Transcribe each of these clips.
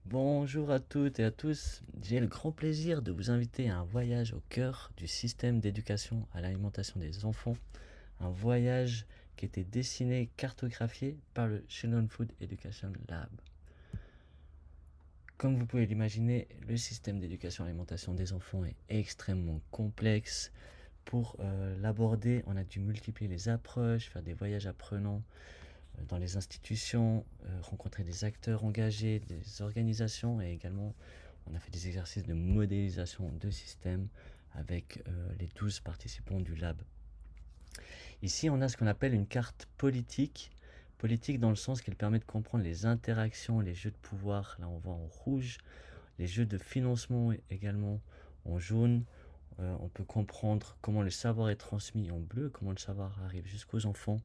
Bonjour à toutes et à tous. J'ai le grand plaisir de vous inviter à un voyage au cœur du système d'éducation à l'alimentation des enfants. Un voyage qui était dessiné, cartographié par le Children Food Education Lab. Comme vous pouvez l'imaginer, le système d'éducation à l'alimentation des enfants est extrêmement complexe. Pour l'aborder, on a dû multiplier les approches, faire des voyages apprenants dans les institutions, rencontrer des acteurs engagés, des organisations et également on a fait des exercices de modélisation de système avec les 12 participants du lab. Ici, on a ce qu'on appelle une carte politique. Politique dans le sens qu'elle permet de comprendre les interactions, les jeux de pouvoir, là on voit en rouge, les jeux de financement également en jaune. On peut comprendre comment le savoir est transmis en bleu, comment le savoir arrive jusqu'aux enfants,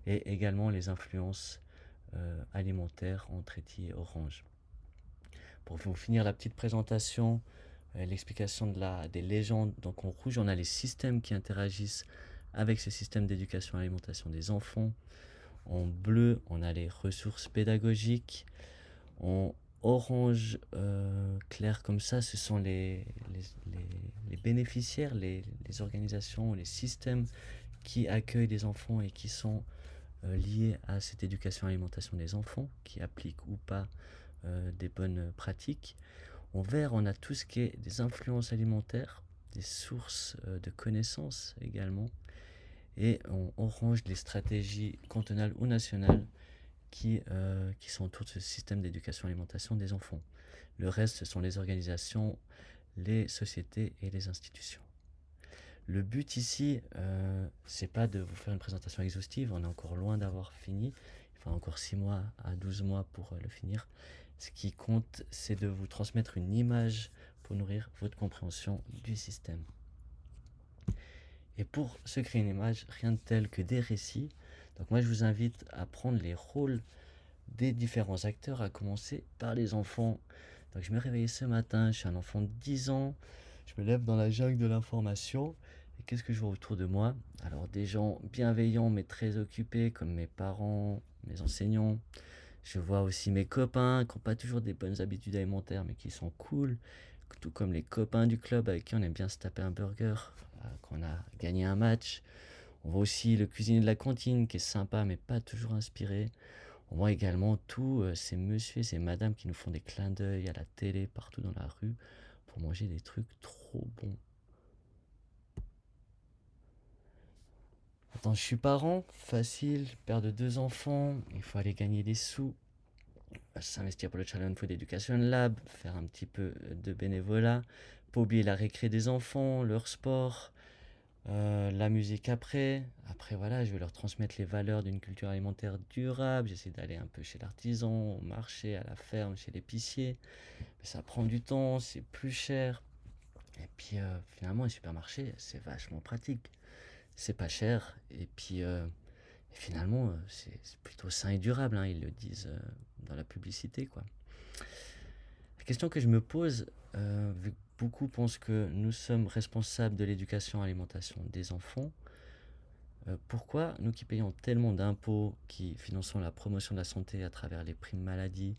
et également les influences alimentaires en trétille orange. Pour vous finir la petite présentation, l'explication des légendes, donc en rouge on a les systèmes qui interagissent avec ces systèmes d'éducation à l'alimentation des enfants. En bleu on a les ressources pédagogiques. En orange clair comme ça, ce sont les bénéficiaires, les organisations, les systèmes qui accueillent des enfants et qui sont liés à cette éducation à l'alimentation des enfants, qui appliquent ou pas des bonnes pratiques. En vert, on a tout ce qui est des influences alimentaires, des sources de connaissances également. Et en orange, les stratégies cantonales ou nationales qui sont autour de ce système d'éducation à l'alimentation des enfants. Le reste, ce sont les organisations, les sociétés et les institutions. Le but ici, c'est pas de vous faire une présentation exhaustive, on est encore loin d'avoir fini. Il faut encore 6 mois à 12 mois pour le finir. Ce qui compte, c'est de vous transmettre une image pour nourrir votre compréhension du système. Et pour se créer une image, rien de tel que des récits. Donc moi, je vous invite à prendre les rôles des différents acteurs, à commencer par les enfants. Donc je me réveillais ce matin, je suis un enfant de 10 ans, je me lève dans la jungle de l'information. Et qu'est-ce que je vois autour de moi? Alors des gens bienveillants mais très occupés comme mes parents, mes enseignants. Je vois aussi mes copains qui n'ont pas toujours des bonnes habitudes alimentaires mais qui sont cool. Tout comme les copains du club avec qui on aime bien se taper un burger quand on a gagné un match. On voit aussi le cuisinier de la cantine qui est sympa mais pas toujours inspiré. On voit également tous ces messieurs et ces madames qui nous font des clins d'œil à la télé, partout dans la rue, pour manger des trucs trop bons. Attends, je suis parent, facile, père de 2 enfants, il faut aller gagner des sous, s'investir pour le Children Food Education Lab, faire un petit peu de bénévolat, pas oublier la récré des enfants, leur sport, la musique après. Après, voilà, je vais leur transmettre les valeurs d'une culture alimentaire durable. J'essaie d'aller un peu chez l'artisan, au marché, à la ferme, chez l'épicier. Mais ça prend du temps, c'est plus cher. Et puis finalement, les supermarchés, c'est vachement pratique. C'est pas cher. Et puis finalement, c'est plutôt sain et durable, hein, ils le disent dans la publicité, quoi. La question que je me pose, vu que beaucoup pensent que nous sommes responsables de l'éducation et l'alimentation des enfants, pourquoi nous qui payons tellement d'impôts, qui finançons la promotion de la santé à travers les primes maladie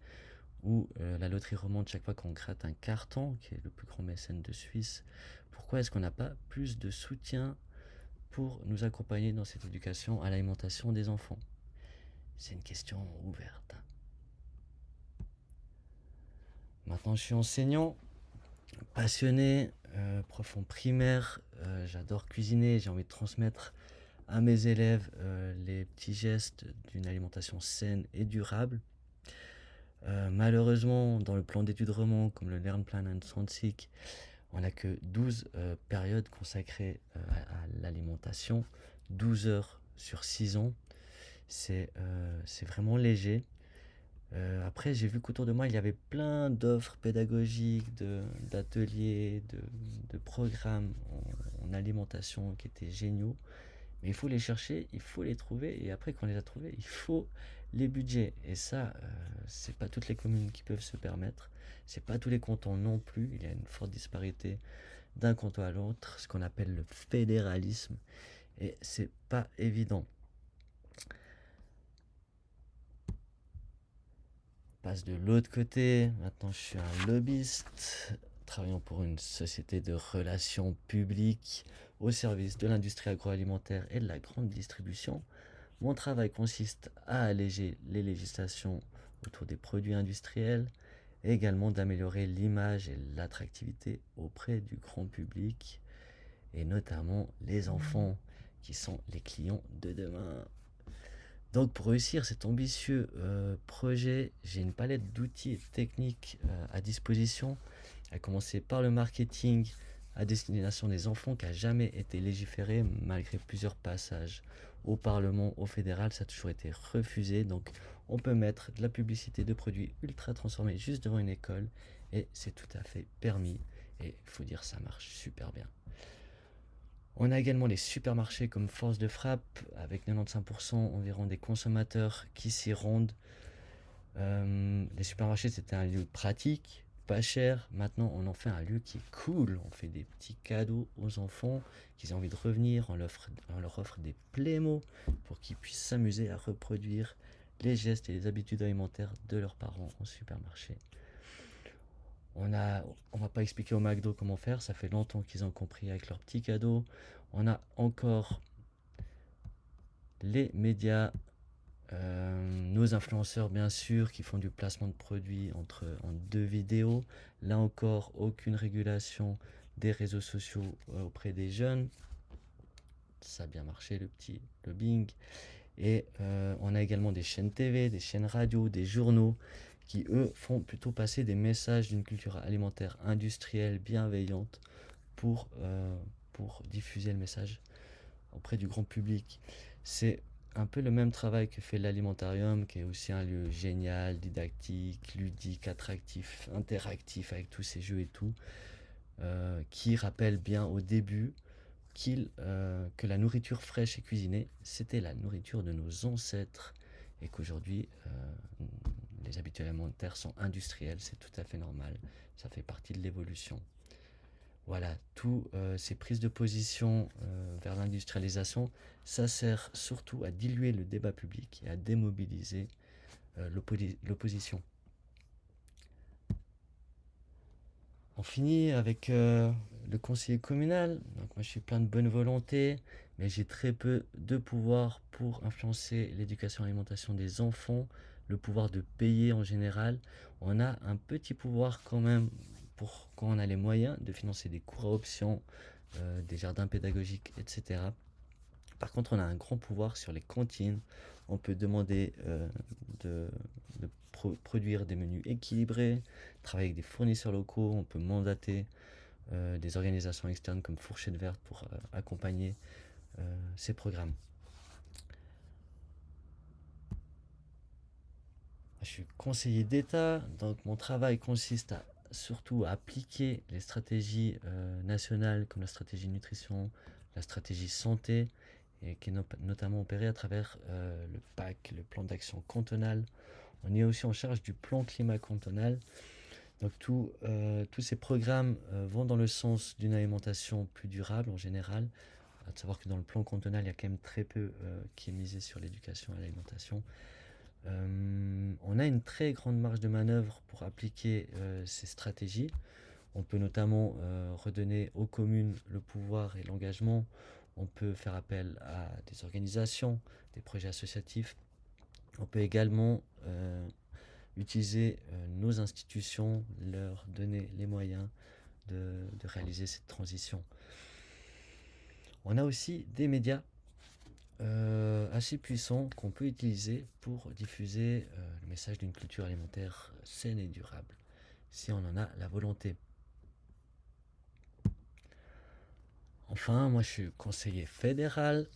ou la loterie remonte chaque fois qu'on gratte un carton, qui est le plus grand mécène de Suisse, pourquoi est-ce qu'on n'a pas plus de soutien pour nous accompagner dans cette éducation à l'alimentation des enfants? C'est une question ouverte. Maintenant, je suis enseignant, passionné, prof en primaire, j'adore cuisiner, j'ai envie de transmettre à mes élèves les petits gestes d'une alimentation saine et durable. Malheureusement, dans le plan d'études roman, comme le Lernplan 20, on n'a que 12 périodes consacrées à l'alimentation, 12 heures sur 6 ans. C'est vraiment léger. Après, j'ai vu qu'autour de moi, il y avait plein d'offres pédagogiques, d'ateliers, de programmes en alimentation qui étaient géniaux. Mais il faut les chercher, il faut les trouver, et après, quand on les a trouvés, il faut les budgets. Et ça, c'est pas toutes les communes qui peuvent se permettre. C'est pas tous les cantons non plus. Il y a une forte disparité d'un canton à l'autre, ce qu'on appelle le fédéralisme, et c'est pas évident. passe de l'autre côté. Maintenant, je suis un lobbyiste, travaillant pour une société de relations publiques au service de l'industrie agroalimentaire et de la grande distribution. Mon travail consiste à alléger les législations autour des produits industriels et également d'améliorer l'image et l'attractivité auprès du grand public et notamment les enfants qui sont les clients de demain. Donc pour réussir cet ambitieux projet, j'ai une palette d'outils et de techniques à disposition, à commencer par le marketing à destination des enfants qui n'a jamais été légiféré malgré plusieurs passages au Parlement, au fédéral, ça a toujours été refusé. Donc on peut mettre de la publicité de produits ultra transformés juste devant une école et c'est tout à fait permis et il faut dire ça marche super bien. On a également les supermarchés comme force de frappe, avec 95% environ des consommateurs qui s'y rendent. Les supermarchés, c'était un lieu pratique, pas cher. Maintenant, on en fait un lieu qui est cool. On fait des petits cadeaux aux enfants qui ont envie de revenir. On leur offre des Playmo pour qu'ils puissent s'amuser à reproduire les gestes et les habitudes alimentaires de leurs parents en supermarché. On va pas expliquer au McDo comment faire, ça fait longtemps qu'ils ont compris avec leurs petits cadeaux. On a encore les médias, nos influenceurs bien sûr qui font du placement de produits en 2 vidéos. Là encore, aucune régulation des réseaux sociaux auprès des jeunes. Ça a bien marché le petit lobbying. Et on a également des chaînes TV, des chaînes radio, des journaux qui, eux, font plutôt passer des messages d'une culture alimentaire industrielle bienveillante pour diffuser le message auprès du grand public. C'est un peu le même travail que fait l'alimentarium, qui est aussi un lieu génial, didactique, ludique, attractif, interactif avec tous ces jeux et tout, qui rappelle bien au début que la nourriture fraîche et cuisinée, c'était la nourriture de nos ancêtres et qu'aujourd'hui, les habitudes alimentaires sont industrielles, c'est tout à fait normal, ça fait partie de l'évolution. Voilà, tous ces prises de position vers l'industrialisation, ça sert surtout à diluer le débat public et à démobiliser l'opposition. On finit avec le conseiller communal. Donc moi je suis plein de bonne volonté, mais j'ai très peu de pouvoir pour influencer l'éducation et l'alimentation des enfants, le pouvoir de payer en général. On a un petit pouvoir quand même pour quand on a les moyens de financer des cours à option, des jardins pédagogiques, etc. Par contre, on a un grand pouvoir sur les cantines. On peut demander de produire des menus équilibrés, travailler avec des fournisseurs locaux. On peut mandater des organisations externes comme Fourchette Verte pour accompagner ces programmes. Je suis conseiller d'État, donc mon travail consiste surtout à appliquer les stratégies nationales comme la stratégie nutrition, la stratégie santé, et qui est notamment opérée à travers le PAC, le plan d'action cantonal. On est aussi en charge du plan climat cantonal. Donc tous ces programmes vont dans le sens d'une alimentation plus durable en général. À savoir que dans le plan cantonal, il y a quand même très peu qui est misé sur l'éducation et l'alimentation. On a une très grande marge de manœuvre pour appliquer ces stratégies. On peut notamment redonner aux communes le pouvoir et l'engagement. On peut faire appel à des organisations, des projets associatifs. On peut également utiliser nos institutions, leur donner les moyens de réaliser cette transition. On a aussi des médias assez puissants qu'on peut utiliser pour diffuser le message d'une culture alimentaire saine et durable, si on en a la volonté. Enfin, moi je suis conseiller fédéral,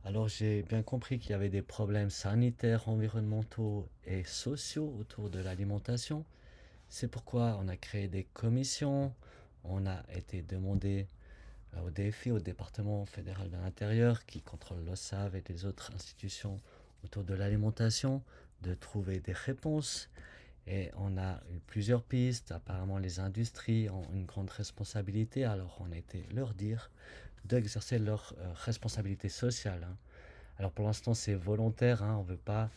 alors j'ai bien compris qu'il y avait des problèmes sanitaires, environnementaux et sociaux autour de l'alimentation. C'est pourquoi on a créé des commissions, on a été demandé au DFI, au département fédéral de l'intérieur, qui contrôle l'OSAV et les autres institutions autour de l'alimentation, de trouver des réponses. Et on a eu plusieurs pistes. Apparemment, les industries ont une grande responsabilité. Alors, on a été leur dire d'exercer leur responsabilité sociale. Alors, pour l'instant, c'est volontaire. On ne veut pas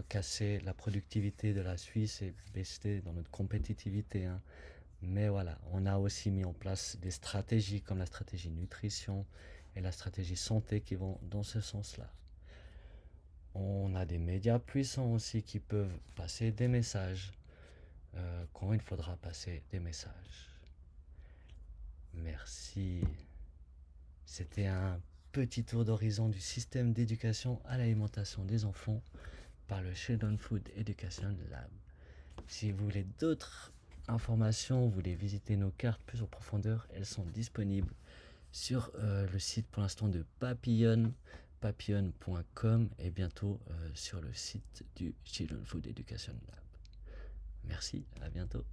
casser la productivité de la Suisse et baisser dans notre compétitivité, hein. Mais voilà, on a aussi mis en place des stratégies comme la stratégie nutrition et la stratégie santé qui vont dans ce sens-là. On a des médias puissants aussi qui peuvent passer des messages quand il faudra passer des messages. Merci. C'était un petit tour d'horizon du système d'éducation à l'alimentation des enfants par le Children Food Education Lab. Si vous voulez d'autres informations, vous voulez visiter nos cartes plus en profondeur, elles sont disponibles sur le site pour l'instant de papillon.com et bientôt sur le site du Children Food Education Lab. Merci, à bientôt.